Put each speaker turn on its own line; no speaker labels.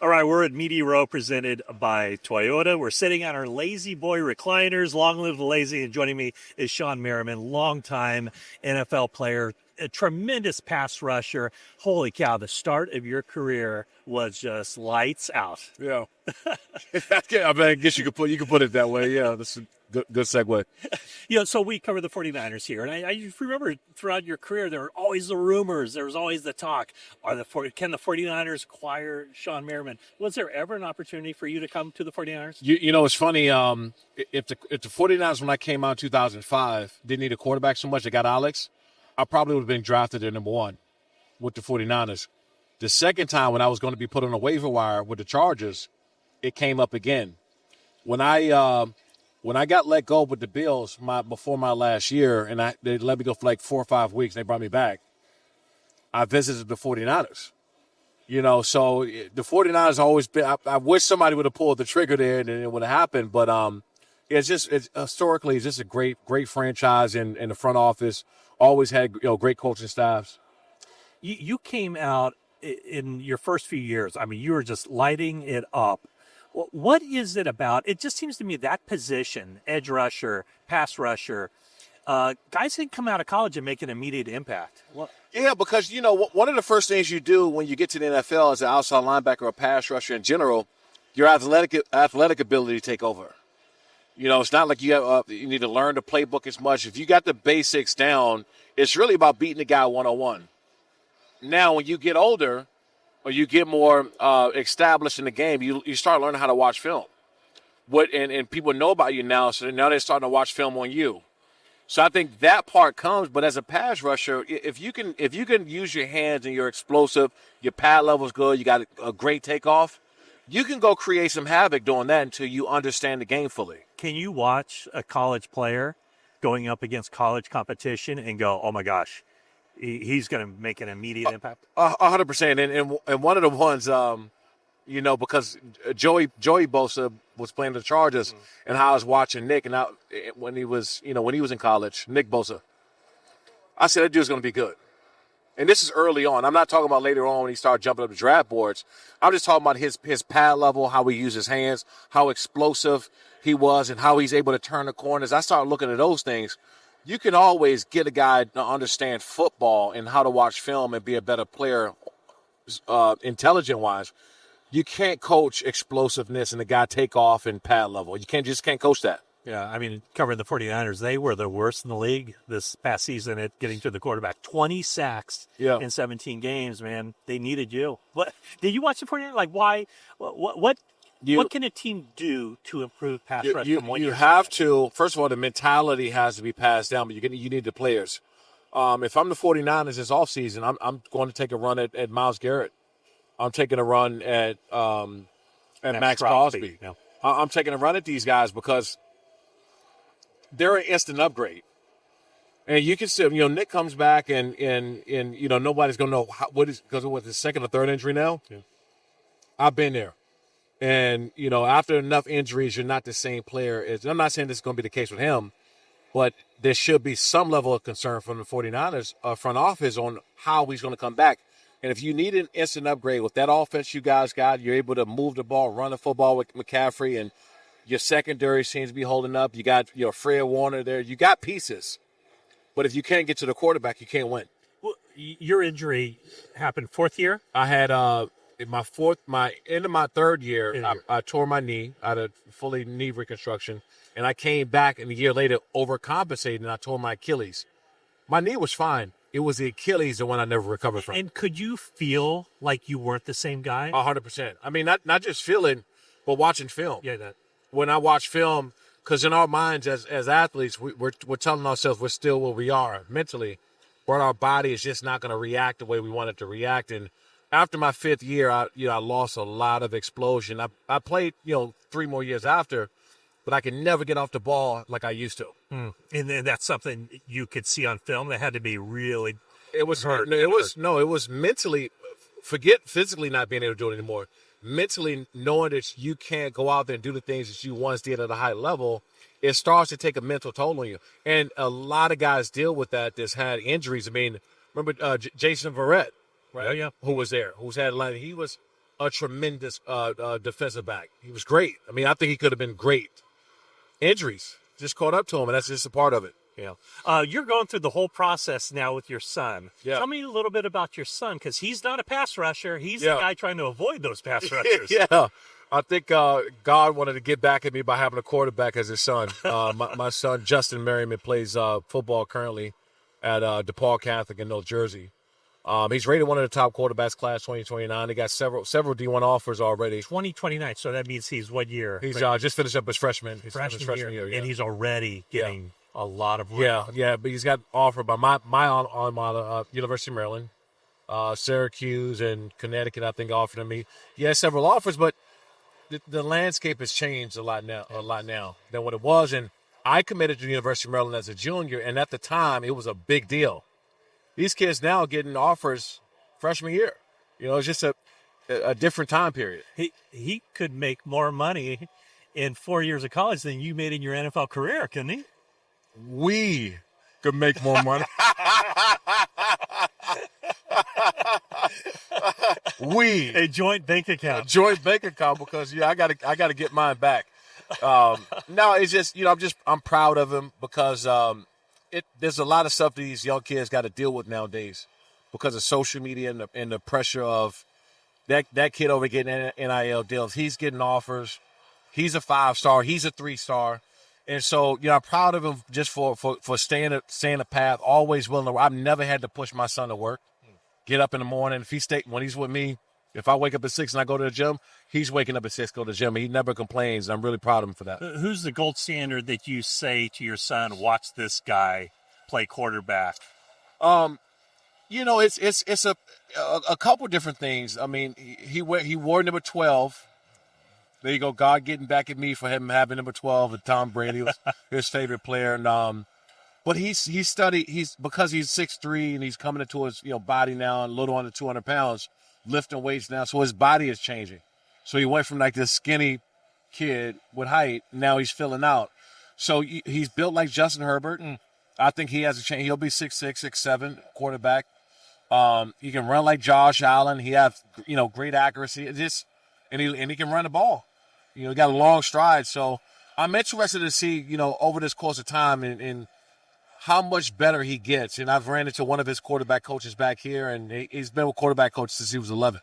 All right, we're at Media Row presented by Toyota. We're sitting on our Lazy Boy recliners. Long live the lazy. And joining me is Shawne Merriman, longtime NFL player, a tremendous pass rusher. Holy cow, the start of your career was just lights out.
Yeah. I mean, I guess you could put it that way. Yeah, that's a good segue.
So we cover the 49ers here. And I remember throughout your career, there were always the rumors. There was always the talk. Can the 49ers acquire Shawne Merriman? Was there ever an opportunity for you to come to the 49ers?
You know, it's funny. If the 49ers, when I came out in 2005, didn't need a quarterback so much, they got Alex, I probably would have been drafted at number 1 with the 49ers. The second time when I was going to be put on a waiver wire with the Chargers, it came up again. When I got let go with the Bills before my last year, and they let me go for like 4 or 5 weeks, and they brought me back, I visited the 49ers. You know, so the 49ers always been – I wish somebody would have pulled the trigger there and it would have happened. But historically, it's just a great franchise in the front office. Always had great coaching staffs.
You came out in your first few years. I mean, you were just lighting it up. What is it about? It just seems to me that position, edge rusher, pass rusher, guys can come out of college and make an immediate impact.
Yeah, because, one of the first things you do when you get to the NFL as an outside linebacker or pass rusher in general, your athletic ability to take over. It's not like you need to learn the playbook as much. If you got the basics down, it's really about beating the guy one-on-one. Now, when you get older or you get more established in the game, you start learning how to watch film. And people know about you now, so now they're starting to watch film on you. So I think that part comes, but as a pass rusher, if you can use your hands and you're explosive, your pad level's good, you got a great takeoff, you can go create some havoc doing that until you understand the game fully.
Can you watch a college player going up against college competition and go, oh my gosh, he's going to make an immediate impact?
100%. And one of the ones, because Joey Bosa was playing the Chargers, and how I was watching Nick, and when he was in college, Nick Bosa, I said that dude's going to be good. And this is early on. I'm not talking about later on when he started jumping up the draft boards. I'm just talking about his pad level, how he used his hands, how explosive he was, and how he's able to turn the corners. I started looking at those things. You can always get a guy to understand football and how to watch film and be a better player intelligent-wise. You can't coach explosiveness and the guy take off and pad level. You can't coach that.
Yeah, I mean, covering the 49ers, they were the worst in the league this past season at getting to the quarterback. 20 sacks in 17 games, man. They needed you. What did you watch the 49ers? Like, why? What can a team do to improve pass rush from what
you have to? First of all, the mentality has to be passed down, but you need the players. If I'm the 49ers this offseason, I'm going to take a run at Myles Garrett. I'm taking a run at Maxx Crosby. Yeah. I'm taking a run at these guys because they're an instant upgrade. And you can see, Nick comes back and nobody's going to know because of his second or third injury now. Yeah. I've been there. And, after enough injuries, you're not the same player. I'm not saying this is going to be the case with him, but there should be some level of concern from the 49ers front office on how he's going to come back. And if you need an instant upgrade with that offense you guys got, you're able to move the ball, run the football with McCaffrey, and your secondary seems to be holding up. You got Fred Warner there. You got pieces. But if you can't get to the quarterback, you can't win.
Well, your injury happened fourth year?
I had end of my third year, I tore my knee. I had a fully knee reconstruction. And I came back, and a year later overcompensated, and I tore my Achilles. My knee was fine. It was the Achilles, the one I never recovered from.
And could you feel like you weren't the same guy?
100%. I mean, not just feeling, but watching film.
Yeah, that.
When I watch film, because in our minds as athletes, we're telling ourselves we're still where we are mentally, but our body is just not going to react the way we want it to react. And after my fifth year, I lost a lot of explosion. I played, 3 more years after, but I could never get off the ball like I used to.
And then that's something you could see on film. That had to be really.
It was hurt. It was mentally. Forget physically not being able to do it anymore. Mentally knowing that you can't go out there and do the things that you once did at a high level, it starts to take a mental toll on you. And a lot of guys deal with that that's had injuries. I mean, remember Jason Verrett, right?
Yeah.
Who was there? Who's had a lot. He was a tremendous defensive back. He was great. I mean, I think he could have been great. Injuries just caught up to him, and that's just a part of it.
You're going through the whole process now with your son.
Yeah.
Tell me a little bit about your son, because he's not a pass rusher. He's
Yeah.
the guy trying to avoid those pass rushers.
Yeah. I think God wanted to get back at me by having a quarterback as his son. My son, Justin Merriman, plays football currently at DePaul Catholic in North Jersey. He's rated one of the top quarterbacks class 2029. They got several D1 offers already.
2029, so that means he's what year?
He's just finished up his freshman.
Freshman year.
Yeah.
And he's already getting a lot of work.
Yeah, but he's got offered by my alma mater, University of Maryland, Syracuse, and Connecticut. I think offered him. He has several offers, but the landscape has changed a lot now than what it was. And I committed to the University of Maryland as a junior, and at the time, it was a big deal. These kids now getting offers freshman year. It's just a different time period.
He could make more money in 4 years of college than you made in your NFL career, couldn't he?
We could make more money.
A joint bank account.
Because I gotta get mine back. No, it's just I'm proud of him because there's a lot of stuff these young kids got to deal with nowadays because of social media and the pressure of that kid over getting NIL deals. He's getting offers. He's a 5-star. He's a 3-star. And so, I'm proud of him just for staying the path, always willing to work. I've never had to push my son to work. Get up in the morning. When he's with me, if I wake up at 6 and I go to the gym, he's waking up at 6 to go to the gym. He never complains. I'm really proud of him for that.
Who's the gold standard that you say to your son, watch this guy play quarterback?
It's a couple different things. I mean, he wore number 12. There you go. God getting back at me for him having number 12. And Tom Brady was his favorite player. And but he's because he's 6'3" and he's coming into his body now, a little under 200 pounds, lifting weights now. So his body is changing. So he went from like this skinny kid with height. Now he's filling out. So he's built like Justin Herbert. I think he has a chance. He'll be 6'6", 6'7", quarterback. He can run like Josh Allen. He has great accuracy. And he can run the ball. He got a long stride. So I'm interested to see over this course of time in how much better he gets. And I've ran into one of his quarterback coaches back here, and he's been a quarterback coach since he was 11.